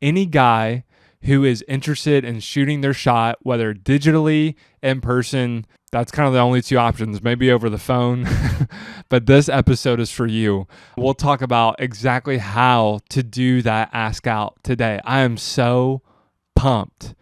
any guy who is interested in shooting their shot, whether digitally, in person. That's kind of the only two options, maybe over the phone. But this episode is for you. We'll talk about exactly how to do that ask out today. I am so pumped.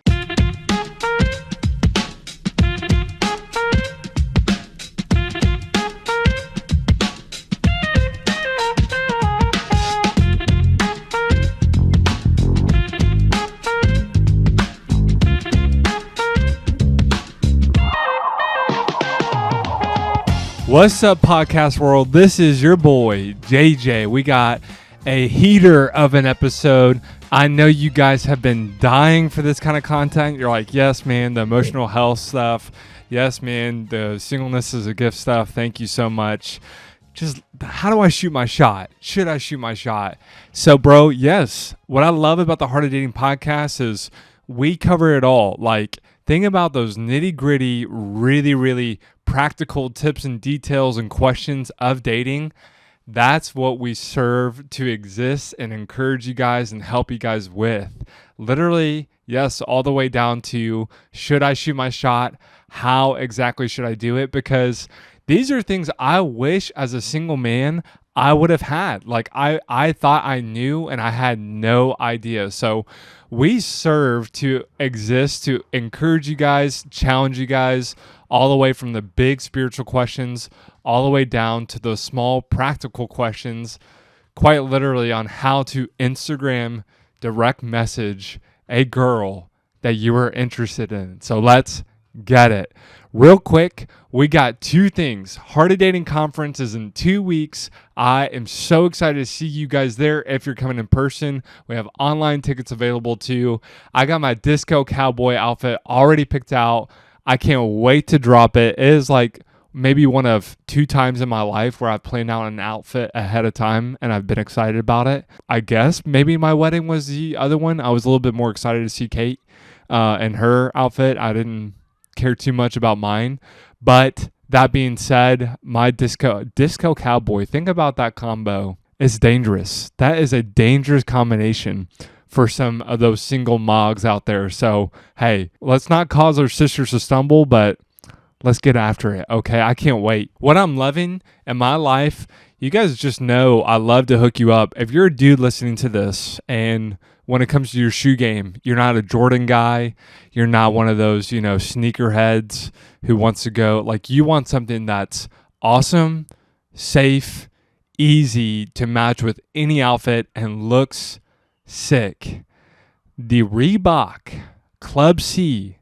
What's up, podcast world? This is your boy, JJ. We got a heater of an episode. I know you guys have been dying for this kind of content. You're like, yes, man, the emotional health stuff. Yes, man, the singleness is a gift stuff. Thank you so much. Just how do I shoot my shot? Should I shoot my shot? So, bro, yes. What I love about the Heart of Dating podcast is we cover it all. Like, think about those nitty-gritty, really practical tips and details and questions of dating. That's what we serve to exist and encourage you guys and help you guys with. Literally, yes, all the way down to should I shoot my shot? How exactly should I do it? Because these are things I wish as a single man I would have had. Like I thought I knew and I had no idea. So we serve to exist to encourage you guys, challenge you guys, all the way from the big spiritual questions, all the way down to the small practical questions, quite literally on how to Instagram direct message a girl that you are interested in. So let's get it. Real quick, we got two things. Heart of Dating Conference is in 2 weeks. I am so excited to see you guys there if you're coming in person. We have online tickets available too. I got my disco cowboy outfit already picked out. I can't wait to drop it. It is like maybe one of 2 times in my life where I've planned out an outfit ahead of time and I've been excited about it. I guess maybe my wedding was the other one. I was a little bit more excited to see Kate and her outfit. I didn't care too much about mine. But that being said, my disco cowboy, think about that combo. It's dangerous. That is a dangerous combination for some of those single mogs out there. So, hey, let's not cause our sisters to stumble, but let's get after it, okay? I can't wait. What I'm loving in my life, you guys just know I love to hook you up. If you're a dude listening to this and when it comes to your shoe game, you're not a Jordan guy, you're not one of those, sneakerheads who wants to go, like you want something that's awesome, safe, easy to match with any outfit and looks sick. The Reebok Club C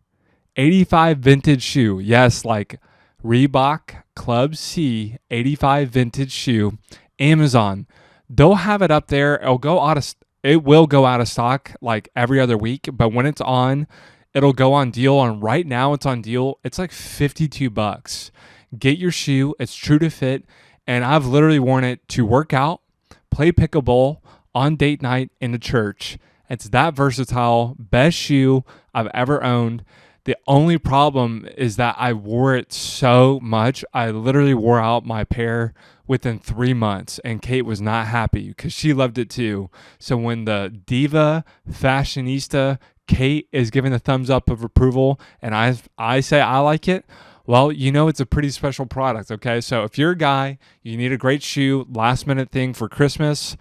85 vintage shoe. Yes, like Reebok Club C 85 vintage shoe. Amazon. They'll have it up there. It will go out of stock like every other week, but when it's on, it'll go on deal. And right now it's on deal. It's like $52. Get your shoe. It's true to fit. And I've literally worn it to work out, play pickleball, on date night, in the church. It's that versatile. Best shoe I've ever owned. The only problem is that I wore it so much. I literally wore out my pair within 3 months, and Kate was not happy because she loved it too. So when the diva fashionista Kate is giving the thumbs up of approval and I say I like it, well, it's a pretty special product, okay? So if you're a guy, you need a great shoe, last minute thing for Christmas,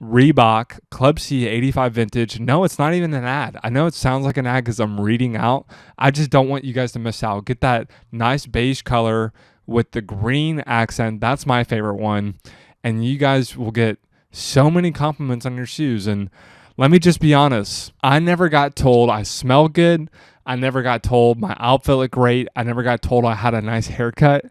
Reebok Club C 85 vintage. No, it's not even an ad. I know it sounds like an ad because I'm reading out. I just don't want you guys to miss out. Get that nice beige color with the green accent. That's my favorite one. And you guys will get so many compliments on your shoes. And let me just be honest. I never got told I smell good. I never got told my outfit looked great. I never got told I had a nice haircut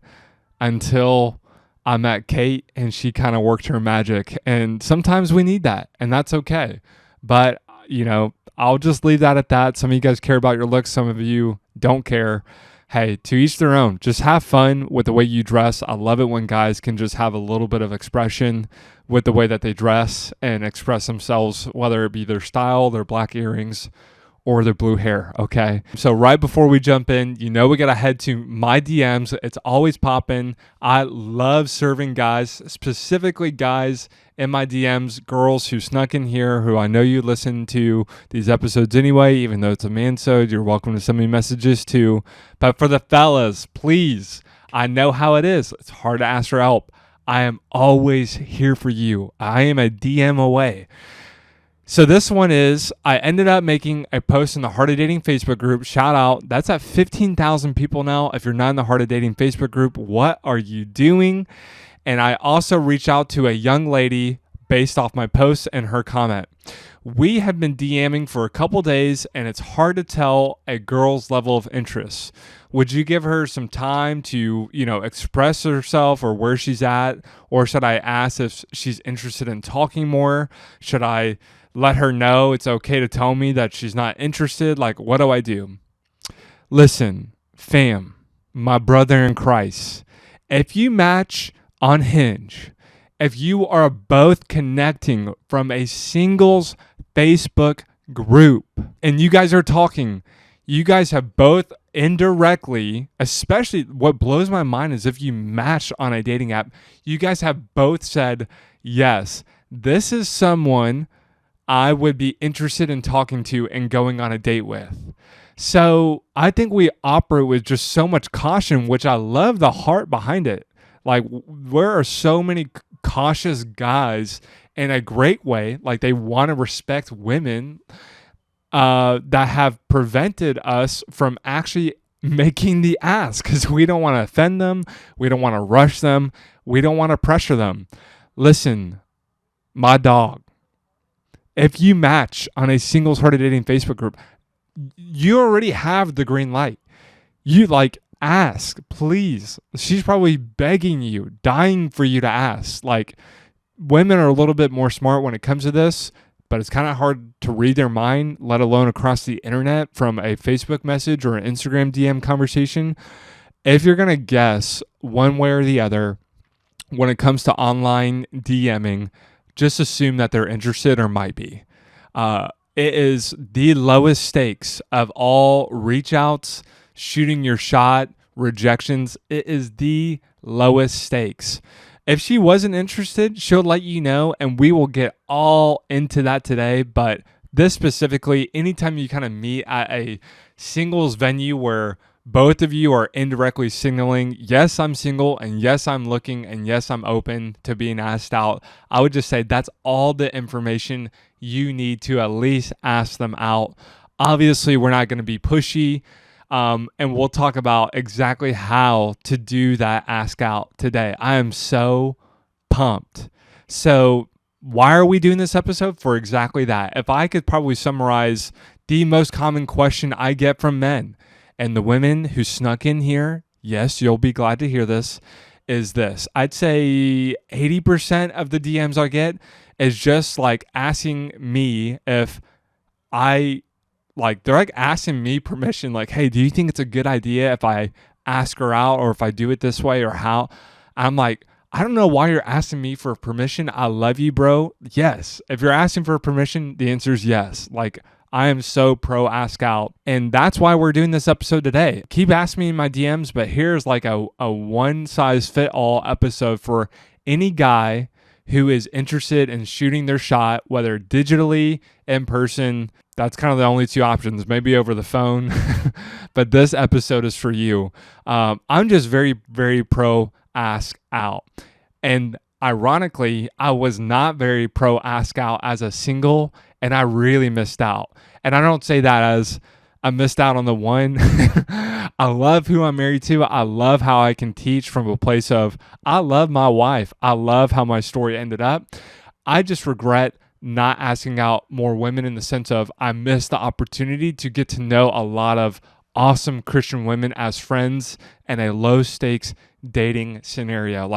until I met Kate and she kind of worked her magic. And sometimes we need that, and that's okay. But, I'll just leave that at that. Some of you guys care about your looks. Some of you don't care. Hey, to each their own. Just have fun with the way you dress. I love it when guys can just have a little bit of expression with the way that they dress and express themselves, whether it be their style, their black earrings, or their blue hair, okay? So right before we jump in, we got to head to my DMs. It's always popping. I love serving guys, specifically guys in my DMs, girls who snuck in here, who I know you listen to these episodes anyway, even though it's a Man-sode, you're welcome to send me messages too. But for the fellas, please, I know how it is. It's hard to ask for help. I am always here for you. I am a DM away. So this one is, I ended up making a post in the Heart of Dating Facebook group. Shout out. That's at 15,000 people now. If you're not in the Heart of Dating Facebook group, what are you doing? And I also reached out to a young lady based off my post and her comment. We have been DMing for a couple days, and it's hard to tell a girl's level of interest. Would you give her some time to, express herself or where she's at? Or should I ask if she's interested in talking more? Should I let her know it's okay to tell me that she's not interested? Like, what do I do? Listen, fam, my brother in Christ, if you match on Hinge, if you are both connecting from a singles Facebook group and you guys are talking, you guys have both indirectly, especially what blows my mind is if you match on a dating app, you guys have both said, yes, this is someone I would be interested in talking to and going on a date with. So I think we operate with just so much caution, which I love the heart behind it. Like, there are so many cautious guys in a great way, like they want to respect women, that have prevented us from actually making the ask because we don't want to offend them. We don't want to rush them. We don't want to pressure them. Listen, my dog, if you match on a singles Heart of Dating Facebook group, you already have the green light. You ask, please. She's probably begging you, dying for you to ask. Like, women are a little bit more smart when it comes to this, but it's kind of hard to read their mind, let alone across the internet from a Facebook message or an Instagram DM conversation. If you're going to guess one way or the other when it comes to online DMing, just assume that they're interested or might be. It is the lowest stakes of all reach outs, shooting your shot, rejections. It is the lowest stakes. If she wasn't interested, she'll let you know, and we will get all into that today. But this specifically, anytime you kind of meet at a singles venue where both of you are indirectly signaling, yes, I'm single, and yes, I'm looking, and yes, I'm open to being asked out, I would just say that's all the information you need to at least ask them out. Obviously, we're not going to be pushy, and we'll talk about exactly how to do that ask out today. I am so pumped. So why are we doing this episode? For exactly that. If I could probably summarize the most common question I get from men, and the women who snuck in here, yes, you'll be glad to hear this, is this. I'd say 80% of the DMs I get is just asking me if they're asking me permission, hey, do you think it's a good idea if I ask her out or if I do it this way or how? I'm like, I don't know why you're asking me for permission. I love you, bro. Yes. If you're asking for permission, the answer is yes. I am so pro ask out. And that's why we're doing this episode today. Keep asking me in my DMs, but here's a one size fit all episode for any guy who is interested in shooting their shot, whether digitally, in person. That's kind of the only two options, maybe over the phone. But this episode is for you. I'm just very, very pro ask out. And ironically, I was not very pro ask out as a single, and I really missed out. And I don't say that as I missed out on the one. I love who I'm married to. I love how I can teach from a place of, I love my wife. I love how my story ended up. I just regret not asking out more women in the sense of I missed the opportunity to get to know a lot of awesome Christian women as friends in a low stakes dating scenario.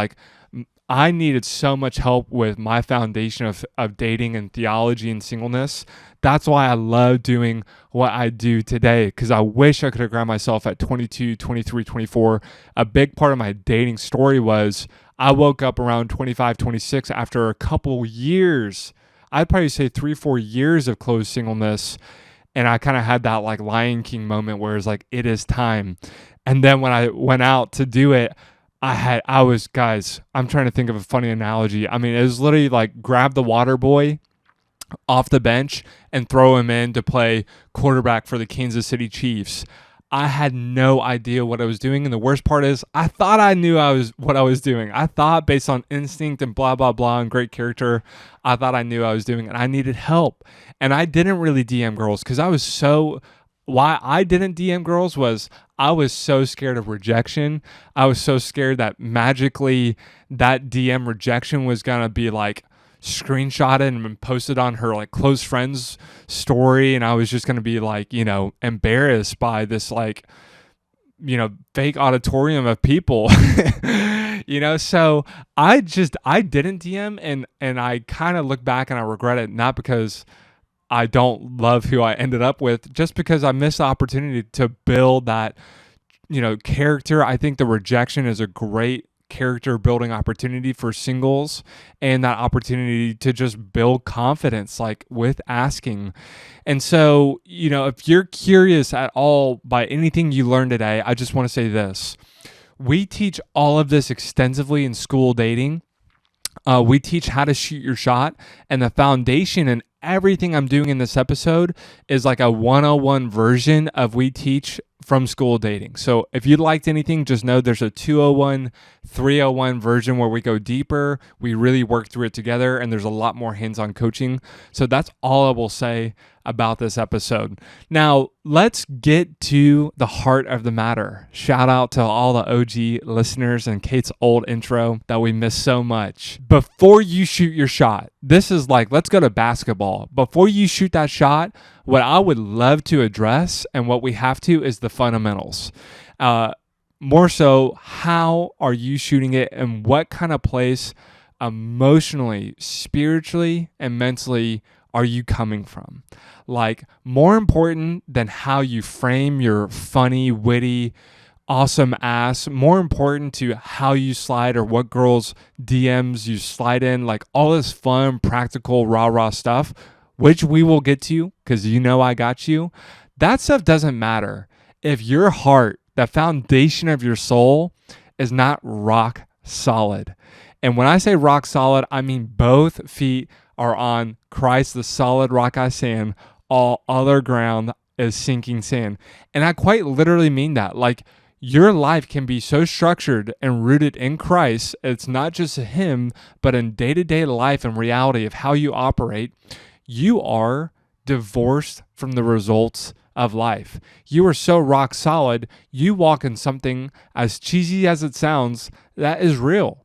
I needed so much help with my foundation of dating and theology and singleness. That's why I love doing what I do today, because I wish I could have grabbed myself at 22, 23, 24. A big part of my dating story was I woke up around 25, 26 after a couple years, I'd probably say 3-4 years of closed singleness. And I kind of had that like Lion King moment where it's like, it is time. And then when I went out to do it, guys, I'm trying to think of a funny analogy. I mean, it was literally like grab the water boy off the bench and throw him in to play quarterback for the Kansas City Chiefs. I had no idea what I was doing, and the worst part is I thought I knew what I was doing. I thought based on instinct and blah blah blah and great character, I thought I knew what I was doing, and I needed help. And I didn't really DM girls because why I didn't DM girls was I was so scared of rejection. I was so scared that magically that DM rejection was gonna be like screenshotted and posted on her like close friends story, and I was just gonna be like, embarrassed by this like, fake auditorium of people. So I didn't DM, and I kind of look back and I regret it, not because I don't love who I ended up with, just because I missed the opportunity to build that, character. I think the rejection is a great character building opportunity for singles, and that opportunity to just build confidence like with asking. And so, if you're curious at all by anything you learned today, I just want to say this. We teach all of this extensively in school dating. We teach how to shoot your shot, and the foundation and everything I'm doing in this episode is like a 101 version of we teach from school dating. So if you liked anything, just know there's a 201, 301 version where we go deeper. We really work through it together, and there's a lot more hands-on coaching. So that's all I will say about this episode. Now, let's get to the heart of the matter. Shout out to all the OG listeners and Kate's old intro that we miss so much. Before you shoot your shot, this is like, let's go to basketball. Before you shoot that shot, what I would love to address and what we have to is the fundamentals. More so, how are you shooting it, and what kind of place emotionally, spiritually, and mentally are you coming from? Like, more important than how you frame your funny, witty, awesome ass, more important to how you slide or what girls' DMs you slide in, like all this fun, practical, rah-rah stuff, which we will get to because I got you. That stuff doesn't matter if your heart, that foundation of your soul, is not rock solid. And when I say rock solid, I mean both feet are on Christ, the solid rock I stand. All other ground is sinking sand. And I quite literally mean that. Like, your life can be so structured and rooted in Christ. It's not just Him, but in day-to-day life and reality of how you operate. You are divorced from the results of life. You are so rock solid, you walk in something, as cheesy as it sounds, that is real.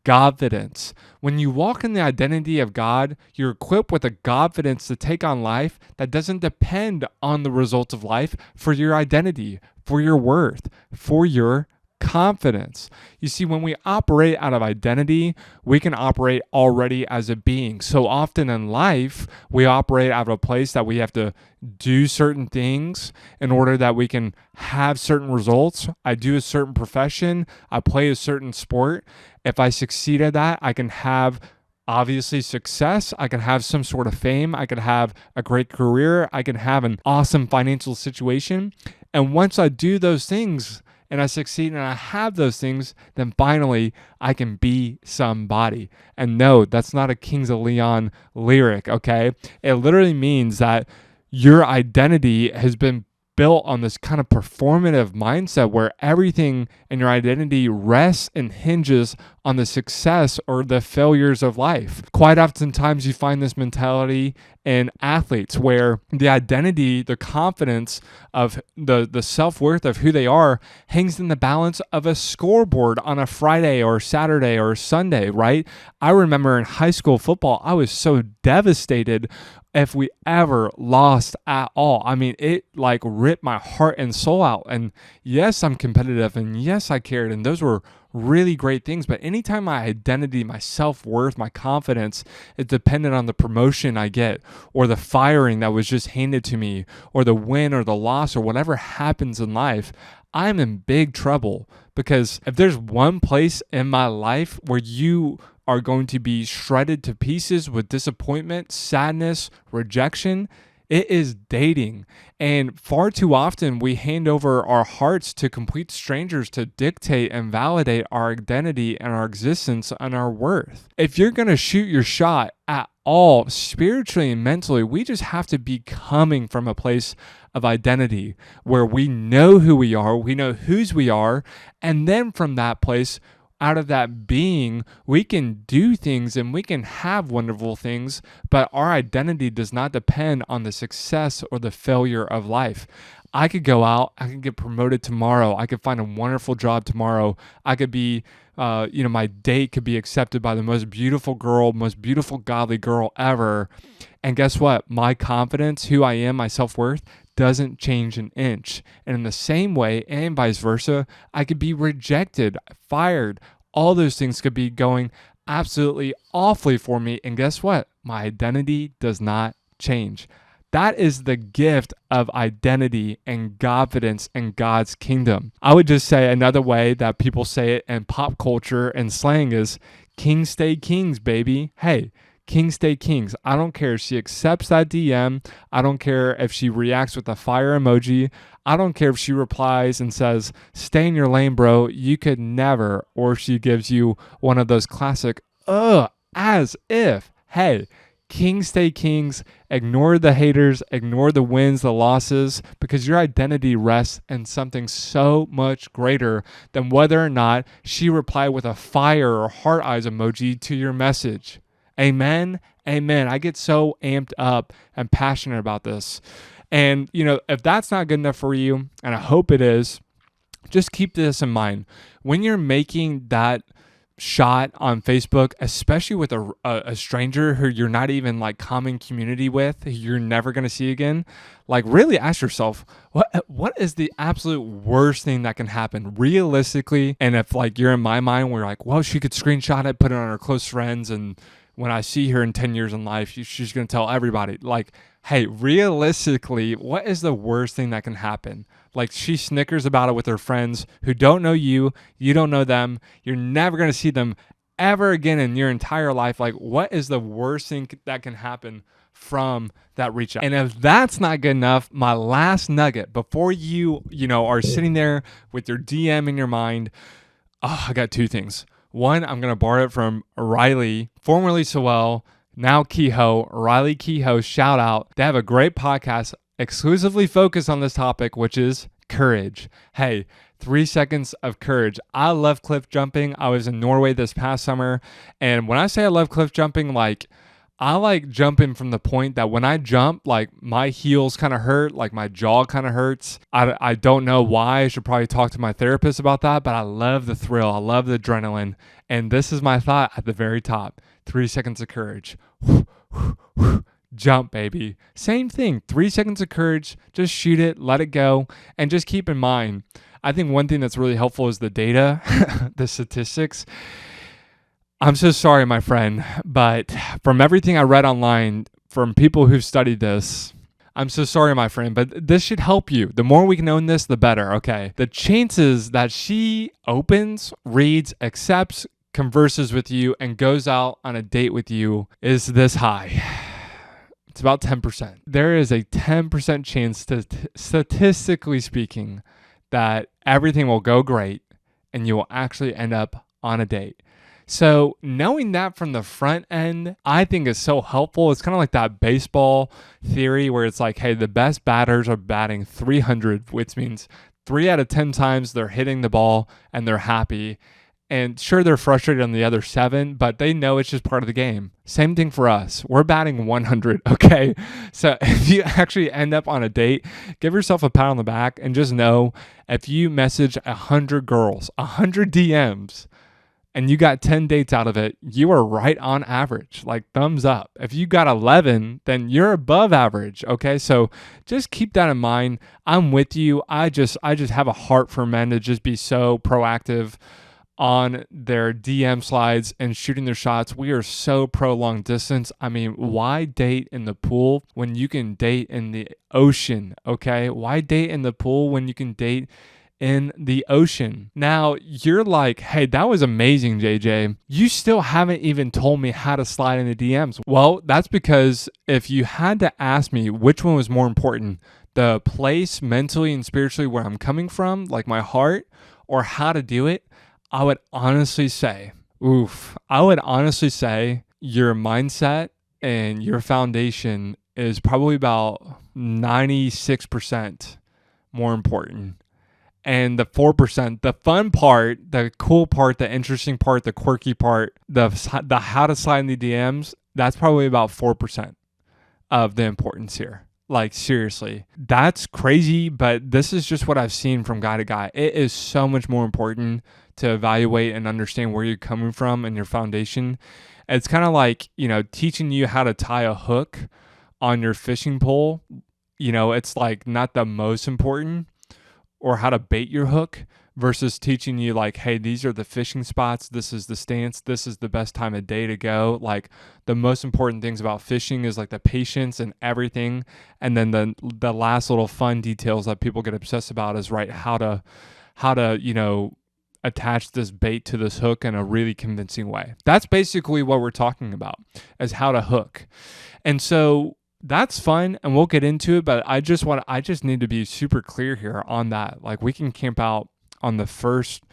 Godfidence. When you walk in the identity of God, you're equipped with a Godfidence to take on life that doesn't depend on the results of life for your identity, for your worth, for your confidence. You see, when we operate out of identity, we can operate already as a being. So often in life, we operate out of a place that we have to do certain things in order that we can have certain results. I do a certain profession. I play a certain sport. If I succeed at that, I can have obviously success. I can have some sort of fame. I could have a great career. I can have an awesome financial situation. And once I do those things, and I succeed and I have those things, then finally I can be somebody. And no, that's not a Kings of Leon lyric, okay? It literally means that your identity has been built on this kind of performative mindset where everything in your identity rests and hinges on the success or the failures of life. Quite oftentimes you find this mentality in athletes where the identity, the confidence of the self-worth of who they are hangs in the balance of a scoreboard on a Friday or Saturday or Sunday, right? I remember in high school football, I was so devastated if we ever lost at all. I mean, it like ripped my heart and soul out. And yes, I'm competitive, and yes, I cared, and those were really great things. But anytime my identity, my self-worth, my confidence is dependent on the promotion I get, or the firing that was just handed to me, or the win or the loss or whatever happens in life, I'm in big trouble. Because if there's one place in my life where you are going to be shredded to pieces with disappointment, sadness, rejection, It is dating. And far too often, we hand over our hearts to complete strangers to dictate and validate our identity and our existence and our worth. If you're going to shoot your shot at all, spiritually and mentally, we just have to be coming from a place of identity where we know who we are, we know whose we are, and then from that place, out of that being, we can do things and we can have wonderful things, but our identity does not depend on the success or the failure of life. I could go out, I could get promoted tomorrow, I could find a wonderful job tomorrow, I could be, my date could be accepted by the most beautiful girl, most beautiful godly girl ever. And guess what? My confidence, who I am, my self-worth, doesn't change an inch. And in the same way, and vice versa, I could be rejected, fired. All those things could be going absolutely awfully for me. And guess what? My identity does not change. That is the gift of identity and confidence in God's kingdom. I would just say another way that people say it in pop culture and slang is kings stay kings, baby. Hey, kings stay kings. I don't care if she accepts that DM. I don't care if she reacts with a fire emoji. I don't care if she replies and says, stay in your lane, bro. You could never. Or if she gives you one of those classic, as if. Hey, kings stay kings. Ignore the haters. Ignore the wins, the losses, because your identity rests in something so much greater than whether or not she replied with a fire or heart eyes emoji to your message. Amen. Amen. I get so amped up and passionate about this. And, if that's not good enough for you, and I hope it is, just keep this in mind. When you're making that shot on Facebook, especially with a stranger who you're not even like common community with, who you're never going to see again, like really ask yourself, what is the absolute worst thing that can happen realistically? And if like you're in my mind, we're like, well, she could screenshot it, put it on her close friends, and when I see her in 10 years in life, she's going to tell everybody. Like, hey, realistically, what is the worst thing that can happen? Like, she snickers about it with her friends who don't know you. You don't know them. You're never going to see them ever again in your entire life. Like, what is the worst thing that can happen from that reach out? And if that's not good enough, my last nugget before you are sitting there with your DM in your mind, I got two things. One, I'm going to borrow it from Riley, formerly Sewell, now Kehoe. Riley Kehoe, shout out. They have a great podcast exclusively focused on this topic, which is courage. Hey, 3 seconds of courage. I love cliff jumping. I was in Norway this past summer. And when I say I love cliff jumping, I like jumping from the point that when I jump, like my heels kind of hurt, like my jaw kind of hurts. I don't know why. I should probably talk to my therapist about that, but I love the thrill. I love the adrenaline. And this is my thought at the very top. 3 seconds of courage. Jump, baby. Same thing. 3 seconds of courage. Just shoot it, let it go. And just keep in mind, I think one thing that's really helpful is the data, the statistics. I'm so sorry, my friend, but from everything I read online, from people who've studied this, I'm so sorry, my friend, but this should help you. The more we can own this, the better, okay? The chances that she opens, reads, accepts, converses with you, and goes out on a date with you is this high. It's about 10%. There is a 10% chance, statistically speaking, that everything will go great and you will actually end up on a date. So knowing that from the front end, I think is so helpful. It's kind of like that baseball theory where it's like, hey, the best batters are batting 300, which means 3 out of 10 times they're hitting the ball and they're happy. And sure, they're frustrated on the other 7, but they know it's just part of the game. Same thing for us. We're batting 100, okay? So if you actually end up on a date, give yourself a pat on the back and just know if you message 100 girls, 100 DMs, and you got 10 dates out of it, you are right on average, like thumbs up. If you got 11, then you're above average, okay? So just keep that in mind. I'm with you. I just have a heart for men to just be so proactive on their DM slides and shooting their shots. We are so pro long distance. I mean, why date in the pool when you can date in the ocean, okay? Why date in the pool when you can date in the ocean. Now, you're like, hey, that was amazing, JJ. You still haven't even told me how to slide in the DMs. Well, that's because if you had to ask me which one was more important, the place mentally and spiritually where I'm coming from, like my heart, or how to do it, I would honestly say your mindset and your foundation is probably about 96% more important. And the 4%, the fun part, the cool part, the interesting part, the quirky part, the how to slide in the DMs, that's probably about 4% of the importance here. Like, seriously, that's crazy, but this is just what I've seen from guy to guy. It is so much more important to evaluate and understand where you're coming from and your foundation. It's kind of like, teaching you how to tie a hook on your fishing pole. It's like not the most important, or how to bait your hook, versus teaching you like, hey, these are the fishing spots. This is the stance. This is the best time of day to go. Like, the most important things about fishing is like the patience and everything. And then the last little fun details that people get obsessed about is how to attach this bait to this hook in a really convincing way. That's basically what we're talking about, is how to hook. And so that's fun, and we'll get into it, but I just need to be super clear here on that. Like, we can camp out on the first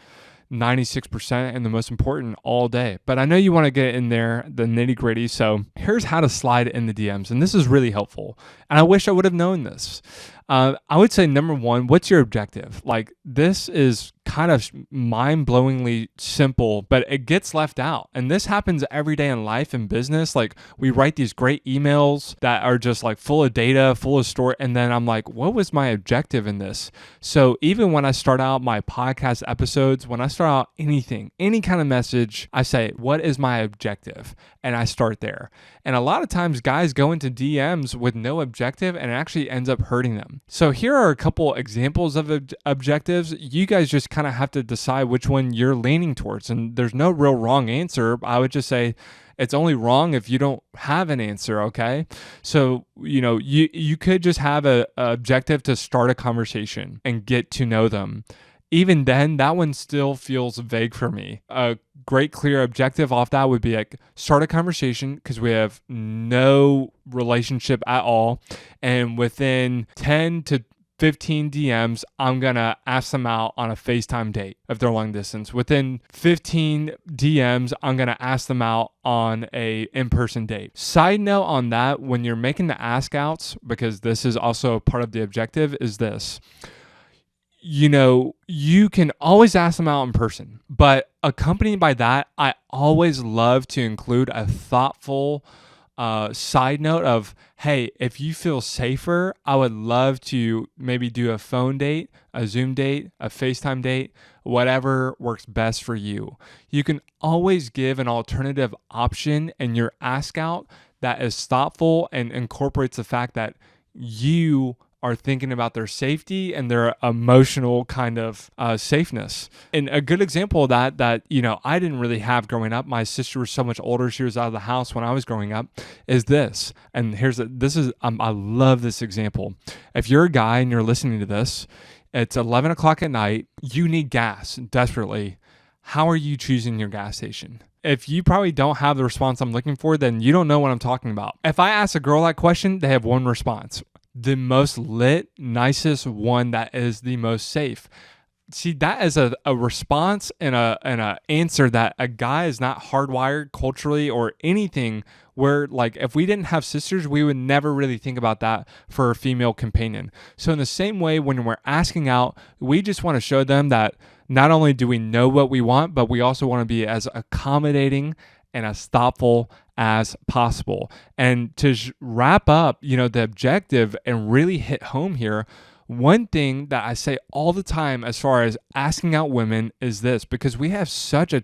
96% and the most important all day, but I know you want to get in there, the nitty gritty. So here's how to slide in the DMs. And this is really helpful. And I wish I would have known this. I would say, number one, what's your objective? Like, this is kind of mind-blowingly simple, but it gets left out. And this happens every day in life and business. Like, we write these great emails that are just like full of data, full of story. And then I'm like, what was my objective in this? So even when I start out my podcast episodes, when I start out anything, any kind of message, I say, what is my objective? And I start there. And a lot of times guys go into DMs with no objective, and it actually ends up hurting them. So here are a couple examples of objectives. You guys just kind of have to decide which one you're leaning towards. And there's no real wrong answer. I would just say it's only wrong if you don't have an answer, okay? So, you could just have a objective to start a conversation and get to know them. Even then, that one still feels vague for me. A great clear objective off that would be like, start a conversation, because we have no relationship at all. And within 10 to 15 DMs, I'm going to ask them out on a FaceTime date if they're long distance. Within 15 DMs, I'm going to ask them out on a in-person date. Side note on that, when you're making the ask outs, because this is also part of the objective, is this. You can always ask them out in person, but accompanied by that, I always love to include a thoughtful side note of, hey, if you feel safer, I would love to maybe do a phone date, a Zoom date, a FaceTime date, whatever works best for you. You can always give an alternative option in your ask out that is thoughtful and incorporates the fact that you are thinking about their safety and their emotional kind of safeness. And a good example of that I didn't really have growing up. My sister was so much older. She was out of the house when I was growing up, is this. And I love this example. If you're a guy and you're listening to this, it's 11 o'clock at night, you need gas desperately. How are you choosing your gas station? If you probably don't have the response I'm looking for, then you don't know what I'm talking about. If I ask a girl that question, they have one response. The most lit, nicest one that is the most safe. See, that is a response and a answer that a guy is not hardwired culturally or anything, where like if we didn't have sisters, we would never really think about that for a female companion. So in the same way, when we're asking out, we just want to show them that not only do we know what we want, but we also want to be as accommodating and as thoughtful as possible. And to wrap up, the objective and really hit home here, one thing that I say all the time as far as asking out women is this, because we have such a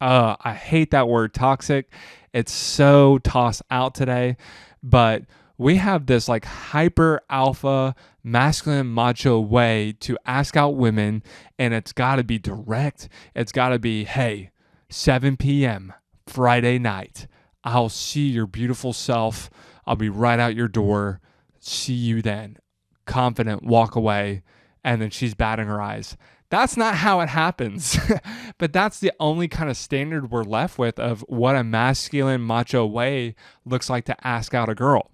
I hate that word toxic. It's so tossed out today, but we have this like hyper alpha masculine macho way to ask out women, and it's got to be direct. It's got to be, hey, 7 p.m. Friday night, I'll see your beautiful self. I'll be right out your door. See you then. Confident, walk away. and then she's batting her eyes. That's not how it happens. But that's the only kind of standard we're left with of what a masculine, macho way looks like to ask out a girl.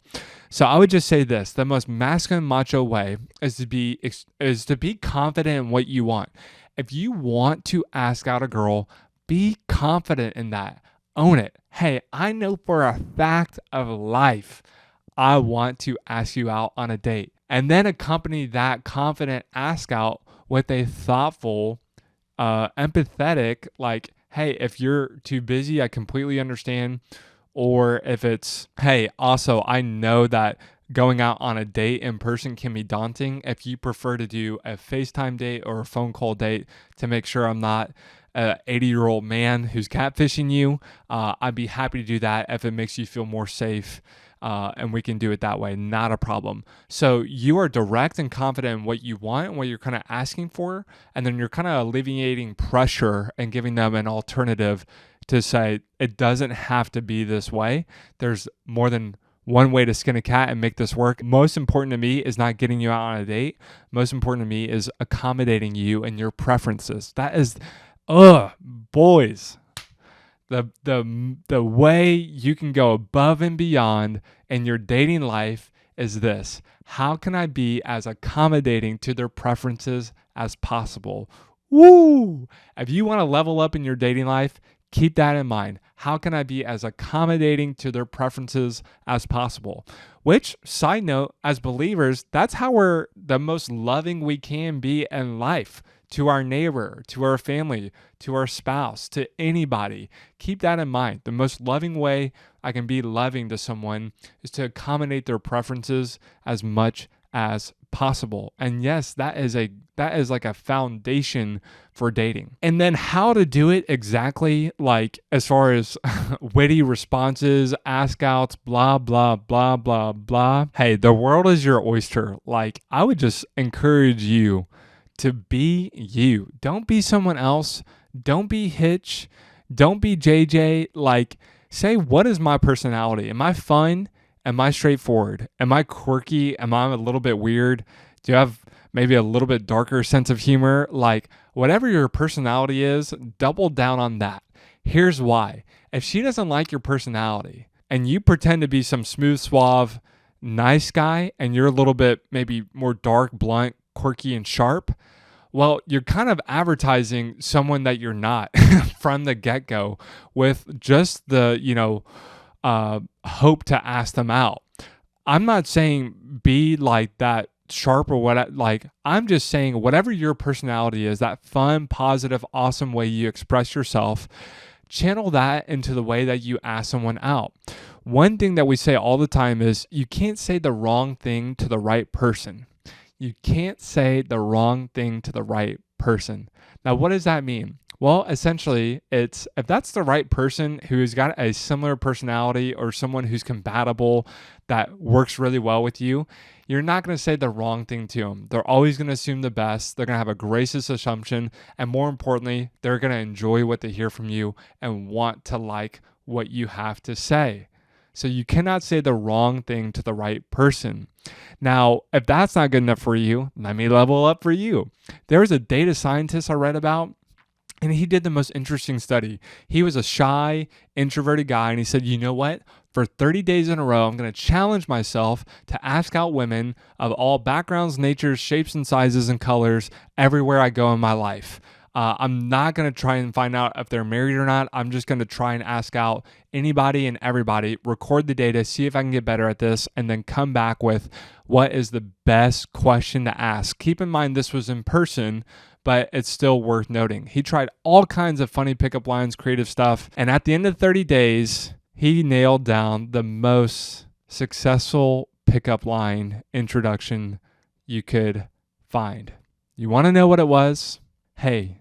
So I would just say this: the most masculine, macho way is to be confident in what you want. If you want to ask out a girl, be confident in that. Own it. Hey, I know for a fact of life, I want to ask you out on a date. And then accompany that confident ask out with a thoughtful, empathetic, like, hey, if you're too busy, I completely understand. Or if it's, hey, also, I know that going out on a date in person can be daunting. If you prefer to do a FaceTime date or a phone call date to make sure I'm not an 80-year-old man who's catfishing you, I'd be happy to do that if it makes you feel more safe. And we can do it that way. Not a problem. So you are direct and confident in what you want and what you're kind of asking for. And then you're kind of alleviating pressure and giving them an alternative to say, it doesn't have to be this way. There's more than one way to skin a cat and make this work. Most important to me is not getting you out on a date. Most important to me is accommodating you and your preferences. That is, boys. The way you can go above and beyond in your dating life is this: how can I be as accommodating to their preferences as possible? Woo! If you want to level up in your dating life, keep that in mind. How can I be as accommodating to their preferences as possible? Which, side note, as believers, that's how we're the most loving we can be in life. To our neighbor, to our family, to our spouse, to anybody. Keep that in mind. The most loving way I can be loving to someone is to accommodate their preferences as much as possible. And yes, that is like a foundation for dating. And then how to do it exactly, like as far as witty responses, ask outs, blah, blah, blah, blah, blah. Hey, the world is your oyster. Like, I would just encourage you to be you. Don't be someone else. Don't be Hitch. Don't be JJ. Like, say, what is my personality? Am I fun? Am I straightforward? Am I quirky? Am I a little bit weird? Do you have maybe a little bit darker sense of humor? Like, whatever your personality is, double down on that. Here's why. If she doesn't like your personality and you pretend to be some smooth, suave, nice guy and you're a little bit maybe more dark, blunt, quirky, and sharp, well, you're kind of advertising someone that you're not from the get-go with just the, hope to ask them out. I'm not saying be like that sharp or what, like, I'm just saying whatever your personality is, that fun, positive, awesome way you express yourself, channel that into the way that you ask someone out. One thing that we say all the time is you can't say the wrong thing to the right person. You can't say the wrong thing to the right person. Now, what does that mean? Well, essentially, it's if that's the right person who's got a similar personality or someone who's compatible that works really well with you, you're not going to say the wrong thing to them. They're always going to assume the best. They're going to have a gracious assumption. And more importantly, they're going to enjoy what they hear from you and want to like what you have to say. So you cannot say the wrong thing to the right person. Now, if that's not good enough for you, let me level up for you. There was a data scientist I read about, and he did the most interesting study. He was a shy, introverted guy, and he said, you know what? For 30 days in a row, I'm going to challenge myself to ask out women of all backgrounds, natures, shapes, and sizes and colors everywhere I go in my life. I'm not going to try and find out if they're married or not. I'm just going to try and ask out anybody and everybody, record the data, see if I can get better at this, and then come back with what is the best question to ask. Keep in mind this was in person, but it's still worth noting. He tried all kinds of funny pickup lines, creative stuff, and at the end of 30 days, he nailed down the most successful pickup line introduction you could find. You want to know what it was? Hey,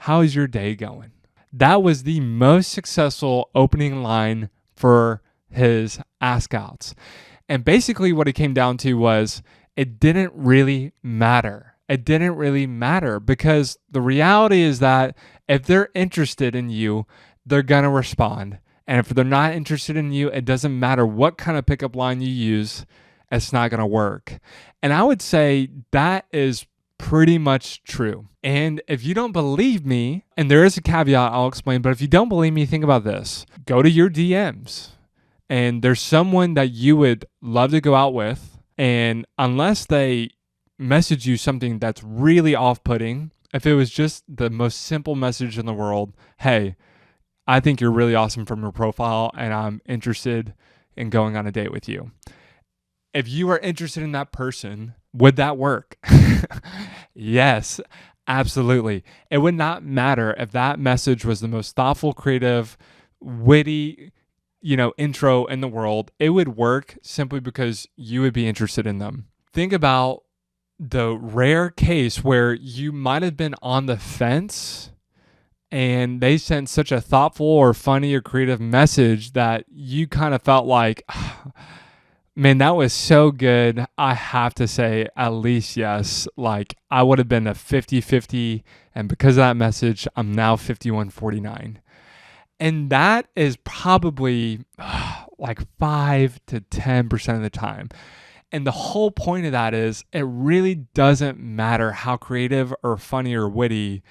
how's your day going? That was the most successful opening line for his ask outs. And basically what it came down to was it didn't really matter. It didn't really matter because the reality is that if they're interested in you, they're going to respond. And if they're not interested in you, it doesn't matter what kind of pickup line you use, it's not going to work. And I would say that is pretty much true. And if you don't believe me, and there is a caveat I'll explain, but if you don't believe me, think about this. Go to your DMs, and there's someone that you would love to go out with, and unless they message you something that's really off-putting, if it was just the most simple message in the world, hey, I think you're really awesome from your profile, and I'm interested in going on a date with you. If you are interested in that person, would that work? Yes, absolutely. It would not matter if that message was the most thoughtful, creative, witty, intro in the world. It would work simply because you would be interested in them. Think about the rare case where you might have been on the fence and they sent such a thoughtful or funny or creative message that you kind of felt like, man, that was so good. I have to say at least yes. Like I would have been a 50-50, and because of that message, I'm now 51-49. And that is probably like 5 to 10% of the time. And the whole point of that is it really doesn't matter how creative or funny or witty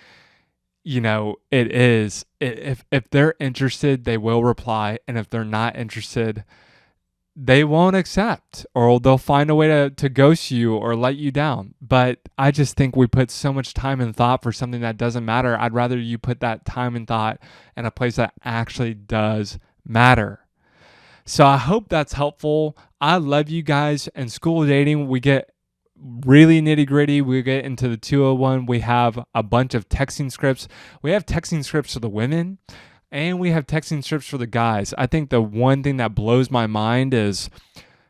it is. If they're interested, they will reply. And if they're not interested, they won't accept, or they'll find a way to ghost you or let you down. But I just think we put so much time and thought for something that doesn't matter. I'd rather you put that time and thought in a place that actually does matter. So I hope that's helpful. I love you guys. In school dating, we get really nitty gritty. We get into the 201. We have a bunch of texting scripts. We have texting scripts for the women, and we have texting scripts for the guys. I think the one thing that blows my mind is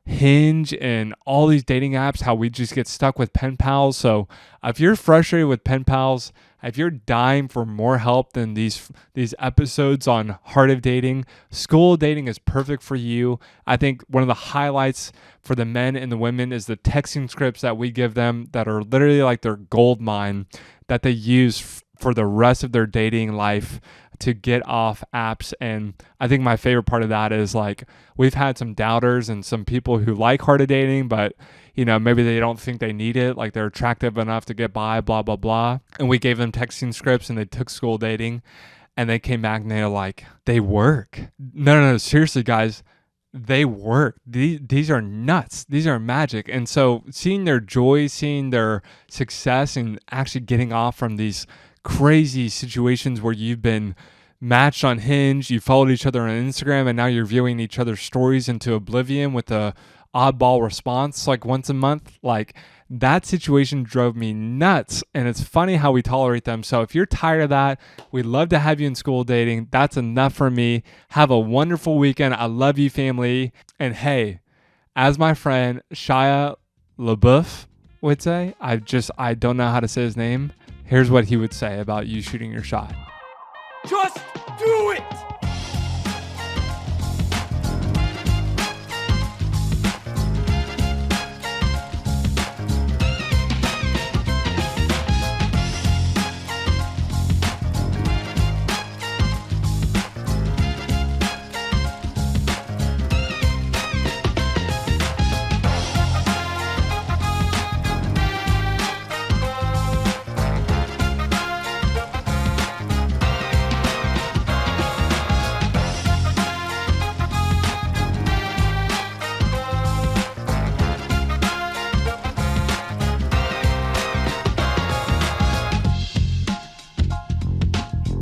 Hinge and all these dating apps, how we just get stuck with pen pals. So if you're frustrated with pen pals, if you're dying for more help than these episodes on Heart of Dating, School Dating is perfect for you. I think one of the highlights for the men and the women is the texting scripts that we give them that are literally like their gold mine that they use for the rest of their dating life to get off apps. And I think my favorite part of that is like we've had some doubters and some people who like Heart of Dating, but maybe they don't think they need it, like they're attractive enough to get by, blah blah blah. And we gave them texting scripts and they took School Dating, and they came back and they're like, they work. No, seriously guys, they work. These are nuts. These are magic. And so seeing their joy, seeing their success, and actually getting off from these crazy situations where you've been matched on Hinge, you followed each other on Instagram, and now you're viewing each other's stories into oblivion with a oddball response like once a month. Like that situation drove me nuts, and it's funny how we tolerate them. So if you're tired of that, we'd love to have you in School Dating. That's enough for me. Have a wonderful weekend. I love you, family. And hey, as my friend Shia LaBeouf would say, I don't know how to say his name. Here's what he would say about you shooting your shot. Just do it!